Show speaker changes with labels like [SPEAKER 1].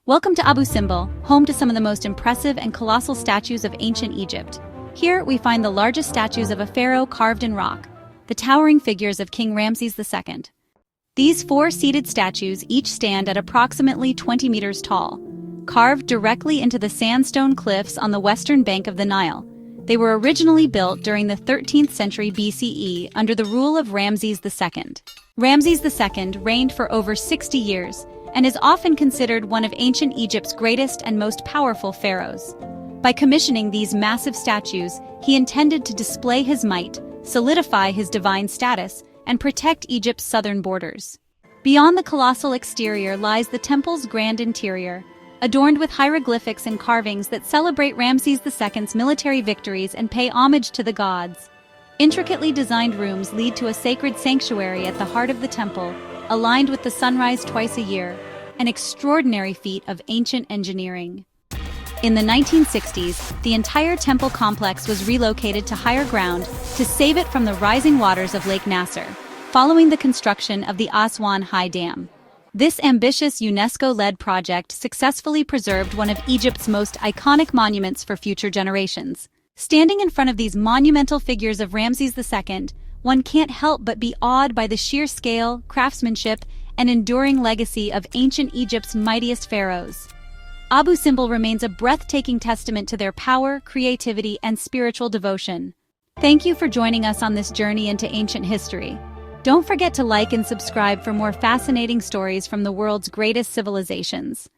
[SPEAKER 1] Welcome to Abu Simbel, home to some of the most impressive and colossal statues of ancient Egypt. Here we find the largest statues of a pharaoh carved in rock, the towering figures of King Ramses II. These four seated statues each stand at approximately 20 meters tall, carved directly into the sandstone cliffs on the western bank of the Nile. They were originally built during the 13th century BCE under the rule of Ramses II. Ramses II reigned for over 60 years, and is often considered one of ancient Egypt's greatest and most powerful pharaohs. By commissioning these massive statues, he intended to display his might, solidify his divine status, and protect Egypt's southern borders. Beyond the colossal exterior lies the temple's grand interior, adorned with hieroglyphics and carvings that celebrate Ramses II's military victories and pay homage to the gods. Intricately designed rooms lead to a sacred sanctuary at the heart of the temple, aligned with the sunrise twice a year, an extraordinary feat of ancient engineering. In the 1960s, the entire temple complex was relocated to higher ground to save it from the rising waters of Lake Nasser, following the construction of the Aswan High Dam. This ambitious UNESCO-led project successfully preserved one of Egypt's most iconic monuments for future generations. Standing in front of these monumental figures of Ramses II, one can't help but be awed by the sheer scale, craftsmanship, and enduring legacy of ancient Egypt's mightiest pharaohs. Abu Simbel remains a breathtaking testament to their power, creativity, and spiritual devotion. Thank you for joining us on this journey into ancient history. Don't forget to like and subscribe for more fascinating stories from the world's greatest civilizations.